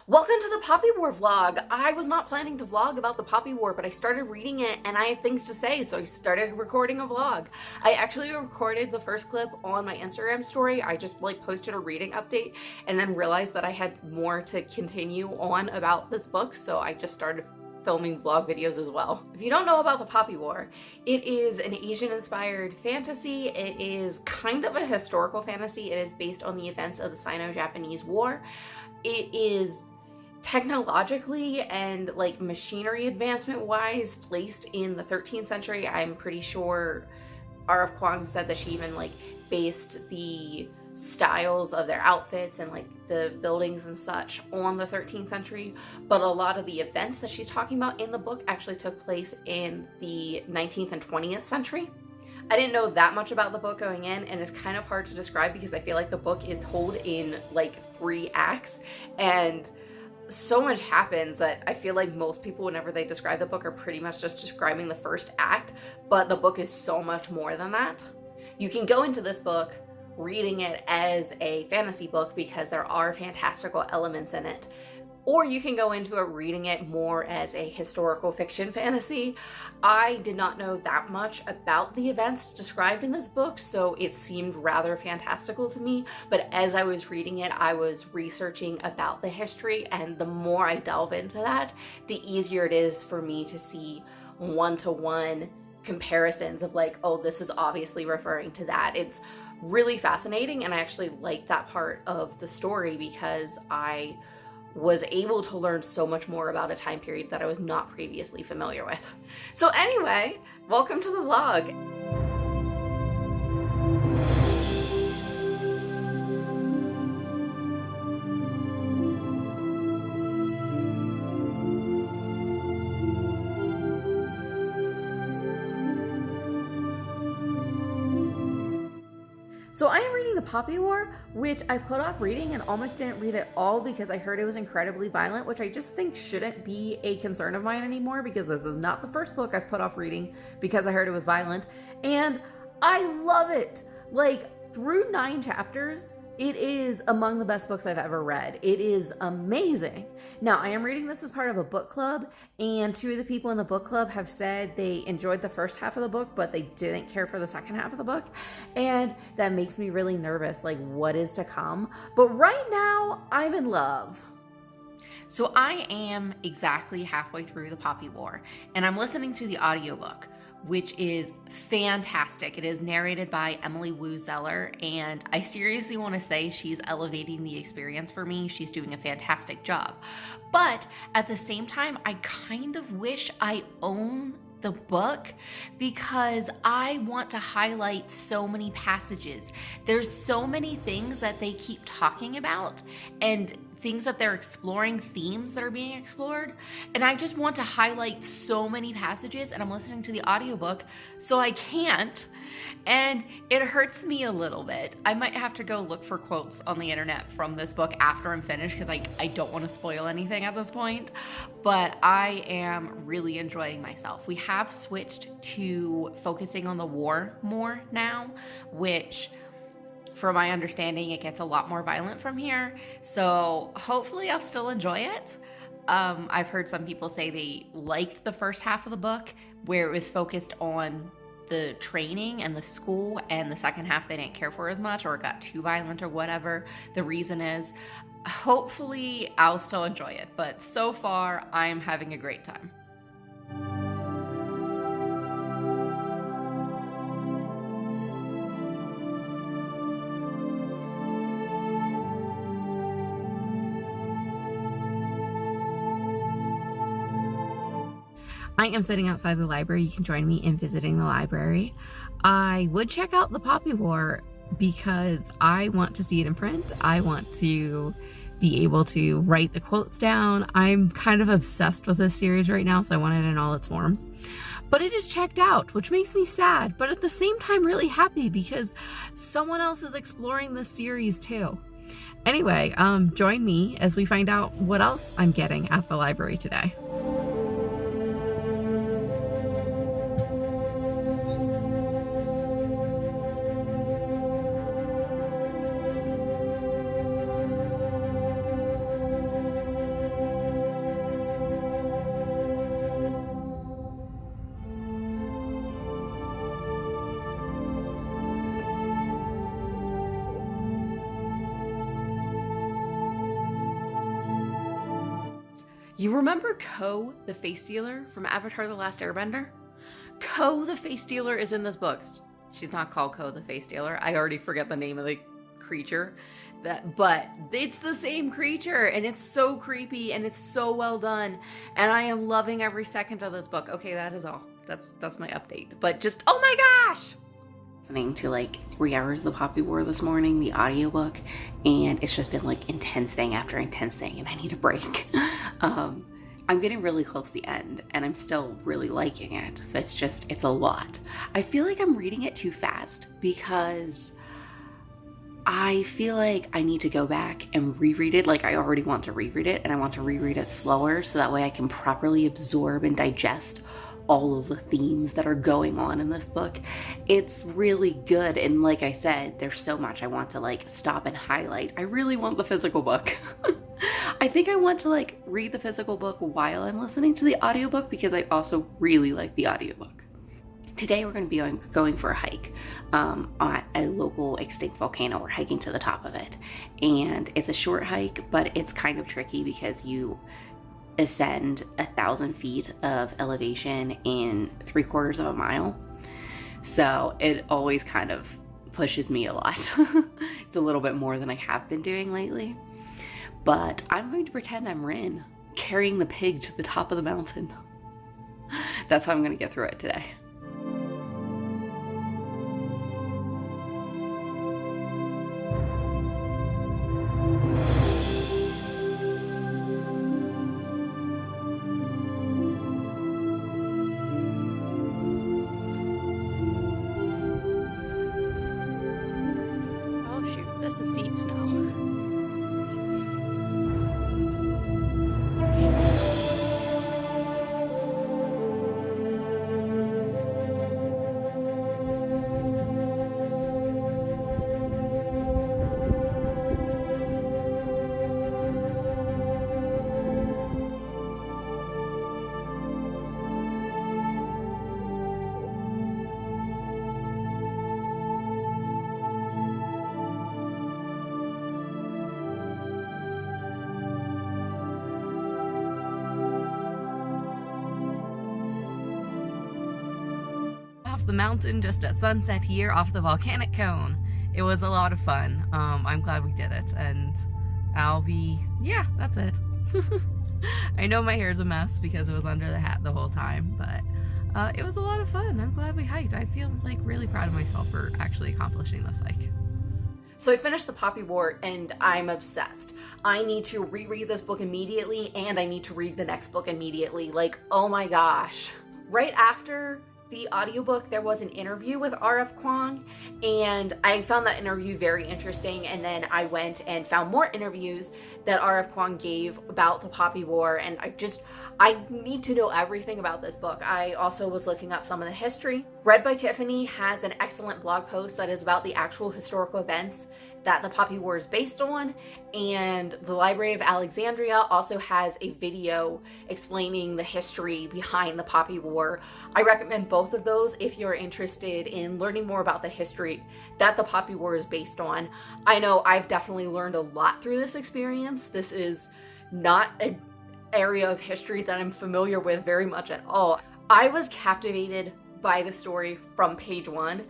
Welcome to the Poppy War vlog. I was not planning to vlog about the Poppy War, but I started reading it and I had things to say, so I started recording a vlog. I actually recorded the first clip on my Instagram story. I just posted a reading update and then realized that I had more to continue on about this book, so I just started filming vlog videos as well. If you don't know about the Poppy War, it is an Asian-inspired fantasy. It is kind of a historical fantasy. It is based on the events of the Sino-Japanese War. It is technologically and machinery advancement wise placed in the 13th century. I'm pretty sure R.F. Kuang said that she even based the styles of their outfits and the buildings and such on the 13th century, but a lot of the events that she's talking about in the book actually took place in the 19th and 20th century. I didn't know that much about the book going in, and it's kind of hard to describe because I feel like the book is told in 3 acts, and so much happens that I feel like most people, whenever they describe the book, are pretty much just describing the first act, but the book is so much more than that. You can go into this book reading it as a fantasy book because there are fantastical elements in it, or you can go into it reading it more as a historical fiction fantasy. I did not know that much about the events described in this book, so it seemed rather fantastical to me, but as I was reading it, I was researching about the history, and the more I delve into that, the easier it is for me to see one-to-one comparisons of oh, this is obviously referring to that. It's really fascinating, and I actually like that part of the story because I was able to learn so much more about a time period that I was not previously familiar with. So anyway, welcome to the vlog. So I am reading The Poppy War, which I put off reading and almost didn't read at all because I heard it was incredibly violent, which I just think shouldn't be a concern of mine anymore because this is not the first book I've put off reading because I heard it was violent. And I love it. Through 9 chapters, it is among the best books I've ever read. It is amazing. Now, I am reading this as part of a book club, and 2 of the people in the book club have said they enjoyed the first half of the book, but they didn't care for the second half of the book, and that makes me really nervous, what is to come. But right now, I'm in love. So I am exactly halfway through The Poppy War, and I'm listening to the audiobook, which is fantastic. It is narrated by Emily Wu Zeller, and I seriously want to say she's elevating the experience for me. She's doing a fantastic job. But at the same time, I kind of wish I own the book because I want to highlight so many passages. There's so many things that they keep talking about and things that they're exploring, themes that are being explored, and I just want to highlight so many passages, and I'm listening to the audiobook, so I can't, and it hurts me a little bit. I might have to go look for quotes on the internet from this book after I'm finished because I don't want to spoil anything at this point, but I am really enjoying myself. We have switched to focusing on the war more now, which, from my understanding, it gets a lot more violent from here, so hopefully I'll still enjoy it. I've heard some people say they liked the first half of the book where it was focused on the training and the school, and the second half they didn't care for as much, or it got too violent, or whatever the reason is. Hopefully I'll still enjoy it, but so far I'm having a great time. I am sitting outside the library. You can join me in visiting the library. I would check out The Poppy War because I want to see it in print. I want to be able to write the quotes down. I'm kind of obsessed with this series right now, so I want it in all its forms. But it is checked out, which makes me sad, but at the same time really happy because someone else is exploring this series too. Anyway, join me as we find out what else I'm getting at the library today. You remember Ko, the face stealer from Avatar The Last Airbender? Ko, the face stealer, is in this book. She's not called Ko, the face stealer. I already forget the name of the creature. But it's the same creature, and it's so creepy, and it's so well done. And I am loving every second of this book. Okay, that is all. That's my update. But just, oh my gosh! Listening to like 3 hours of the Poppy War this morning, the audiobook, and it's just been like intense thing after intense thing, and I need a break. I'm getting really close to the end, and I'm still really liking it. It's a lot. I feel like I'm reading it too fast because I feel like I need to go back and reread it. Like I already want to reread it, and I want to reread it slower so that way I can properly absorb and digest all of the themes that are going on in this book. It's really good, and like I said, there's so much I want to like stop and highlight. I really want the physical book. I think I want to like read the physical book while I'm listening to the audiobook because I also really like the audiobook. Today we're going to be going for a hike at a local extinct volcano. We're hiking to the top of it, and it's a short hike, but it's kind of tricky because you ascend 1,000 feet of elevation in 3/4 of a mile. So it always kind of pushes me a lot. It's a little bit more than I have been doing lately. But I'm going to pretend I'm Rin, carrying the pig to the top of the mountain. That's how I'm going to get through it today. The mountain just at sunset here off the volcanic cone. It was a lot of fun. I'm glad we did it, and yeah, that's it. I know my hair's a mess because it was under the hat the whole time, but it was a lot of fun. I'm glad we hiked. I feel like really proud of myself for actually accomplishing this hike. So I finished the Poppy War, and I'm obsessed. I need to reread this book immediately, and I need to read the next book immediately. Like, oh my gosh. Right after the audiobook, there was an interview with R.F. Kuang, and I found that interview very interesting, and then I went and found more interviews that R.F. Kuang gave about the Poppy War, and I need to know everything about this book. I also was looking up some of the history. Read by Tiffany has an excellent blog post that is about the actual historical events that the Poppy War is based on, and the Library of Alexandria also has a video explaining the history behind the Poppy War. I recommend both of those if you're interested in learning more about the history that the Poppy War is based on. I know I've definitely learned a lot through this experience. This is not an area of history that I'm familiar with very much at all. I was captivated by the story from page 1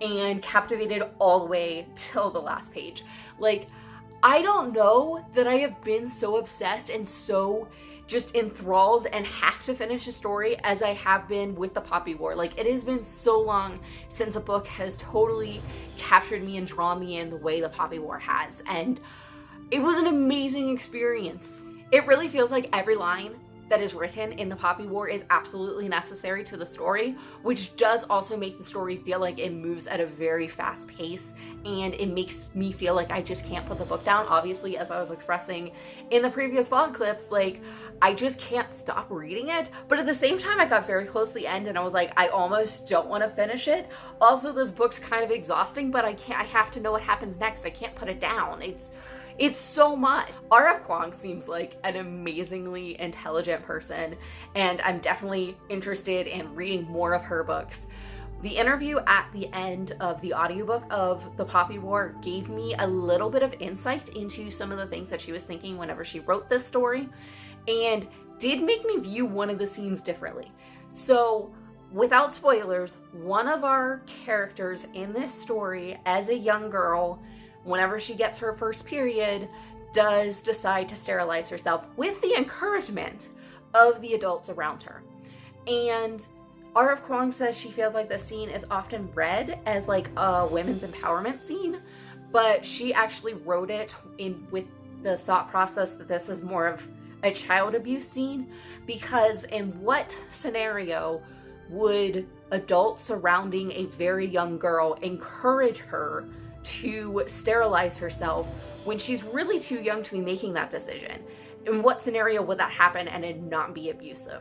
and captivated all the way till the last page. Like, I don't know that I have been so obsessed and so just enthralled and have to finish a story as I have been with the Poppy War. Like, it has been so long since a book has totally captured me and drawn me in the way the Poppy War has, and it was an amazing experience. It really feels like every line that is written in the Poppy War is absolutely necessary to the story, which does also make the story feel like it moves at a very fast pace, and it makes me feel like I just can't put the book down. Obviously, as I was expressing in the previous vlog clips, like, I just can't stop reading it, but at the same time, I got very close to the end and I was like, I almost don't want to finish it. Also, this book's kind of exhausting, but I have to know what happens next. I can't put it down. It's so much. R.F. Kuang seems like an amazingly intelligent person, and I'm definitely interested in reading more of her books. The interview at the end of the audiobook of The Poppy War gave me a little bit of insight into some of the things that she was thinking whenever she wrote this story, and did make me view one of the scenes differently. So, without spoilers, one of our characters in this story, as a young girl, whenever she gets her first period, does decide to sterilize herself with the encouragement of the adults around her. And R.F. Kuang says she feels like this scene is often read as like a women's empowerment scene, but she actually wrote it in with the thought process that this is more of a child abuse scene, because in what scenario would adults surrounding a very young girl encourage her to sterilize herself when she's really too young to be making that decision? In what scenario would that happen and it not be abusive?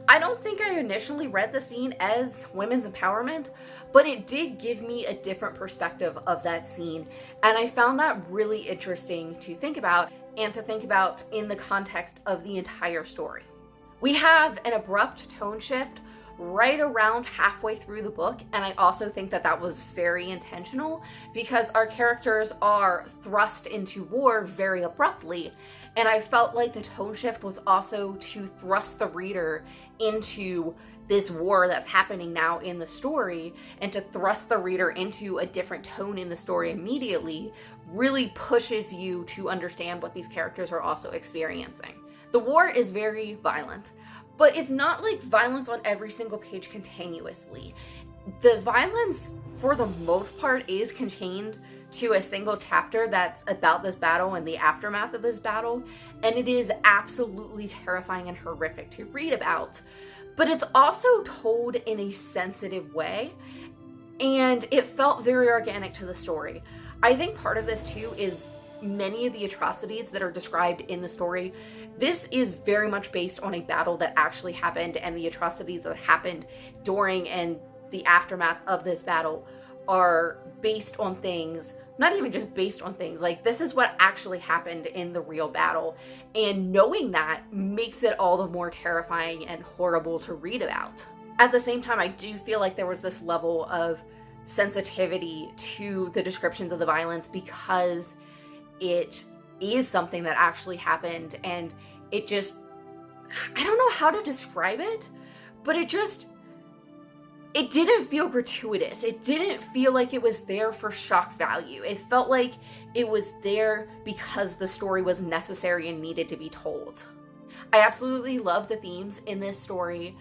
I don't think I initially read the scene as women's empowerment, but it did give me a different perspective of that scene, and I found that really interesting to think about, and to think about in the context of the entire story. We have an abrupt tone shift right around halfway through the book, and I also think that that was very intentional, because our characters are thrust into war very abruptly, and I felt like the tone shift was also to thrust the reader into this war that's happening now in the story, and to thrust the reader into a different tone in the story immediately really pushes you to understand what these characters are also experiencing. The war is very violent, but it's not like violence on every single page continuously. The violence, for the most part, is contained to a single chapter that's about this battle and the aftermath of this battle, and it is absolutely terrifying and horrific to read about. But it's also told in a sensitive way, and it felt very organic to the story. I think part of this too is many of the atrocities that are described in the story. This is very much based on a battle that actually happened, and the atrocities that happened during and the aftermath of this battle are based on things, not even just based on things, like this is what actually happened in the real battle, and knowing that makes it all the more terrifying and horrible to read about. At the same time, I do feel like there was this level of sensitivity to the descriptions of the violence, because it is something that actually happened, and it just, I don't know how to describe it, but it didn't feel gratuitous. It didn't feel like it was there for shock value. It felt like it was there because the story was necessary and needed to be told. I absolutely love the themes in this story.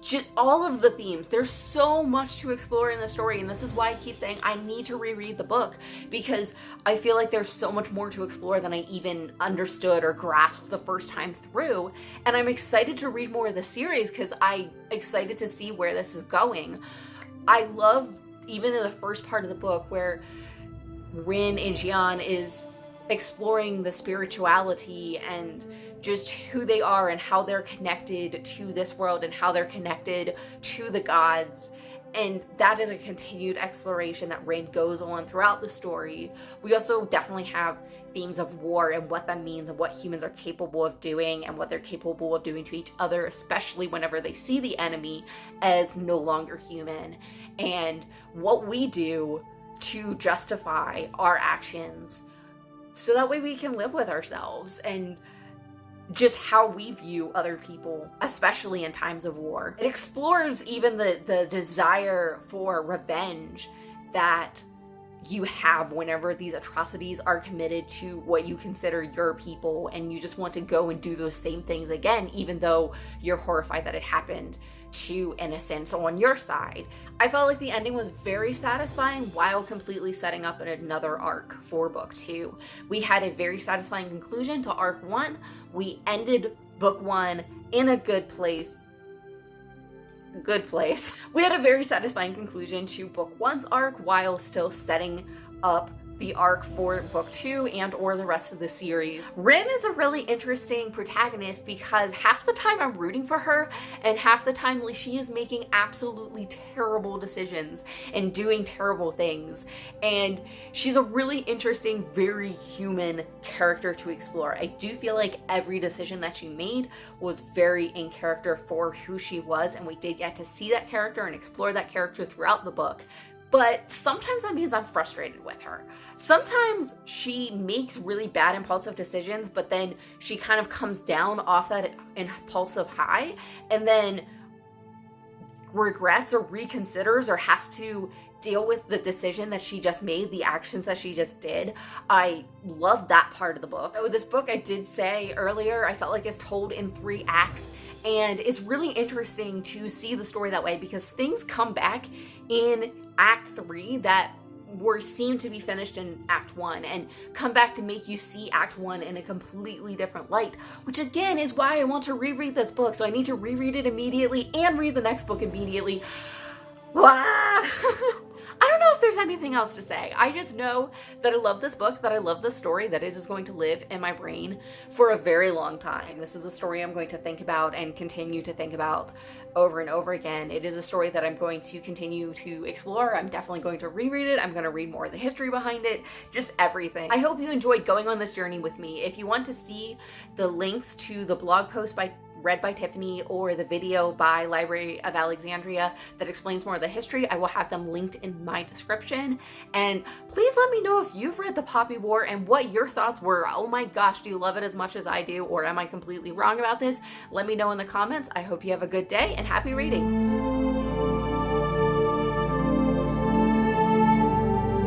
Just all of the themes. There's so much to explore in the story, and this is why I keep saying I need to reread the book, because I feel like there's so much more to explore than I even understood or grasped the first time through, and I'm excited to read more of the series because I'm excited to see where this is going. I love, even in the first part of the book, where Rin and Jian is exploring the spirituality and just who they are and how they're connected to this world and how they're connected to the gods. And that is a continued exploration that Rin goes on throughout the story. We also definitely have themes of war and what that means and what humans are capable of doing and what they're capable of doing to each other, especially whenever they see the enemy as no longer human, and what we do to justify our actions so that way we can live with ourselves, and just how we view other people, especially in times of war. It explores even the desire for revenge that you have whenever these atrocities are committed to what you consider your people, and you just want to go and do those same things again, even though you're horrified that it happened to innocents on your side. I felt like the ending was very satisfying while completely setting up another arc for book 2. We had a very satisfying conclusion to arc 1. We ended book 1 in a good place. We had a very satisfying conclusion to book 1's arc while still setting up the arc for book 2 and or the rest of the series. Rin is a really interesting protagonist because half the time I'm rooting for her and half the time she is making absolutely terrible decisions and doing terrible things. And she's a really interesting, very human character to explore. I do feel like every decision that she made was very in character for who she was, and we did get to see that character and explore that character throughout the book. But sometimes that means I'm frustrated with her. Sometimes she makes really bad impulsive decisions, but then she kind of comes down off that impulsive high and then regrets or reconsiders or has to deal with the decision that she just made, the actions that she just did. I love that part of the book. So this book, I did say earlier, I felt like it's told in 3 acts. And it's really interesting to see the story that way because things come back in Act 3 that seem to be finished in Act 1 and come back to make you see Act 1 in a completely different light, which again is why I want to reread this book. So I need to reread it immediately and read the next book immediately. Wow. I don't know if there's anything else to say. I just know that I love this book, that I love this story, that it is going to live in my brain for a very long time. This is a story I'm going to think about and continue to think about over and over again. It is a story that I'm going to continue to explore. I'm definitely going to reread it. I'm going to read more of the history behind it, just everything. I hope you enjoyed going on this journey with me. If you want to see the links to the blog post read by Tiffany or the video by Library of Alexandria that explains more of the history, I will have them linked in my description. And please let me know if you've read The Poppy War and what your thoughts were. Oh my gosh, do you love it as much as I do, or am I completely wrong about this? Let me know in the comments. I hope you have a good day and happy reading.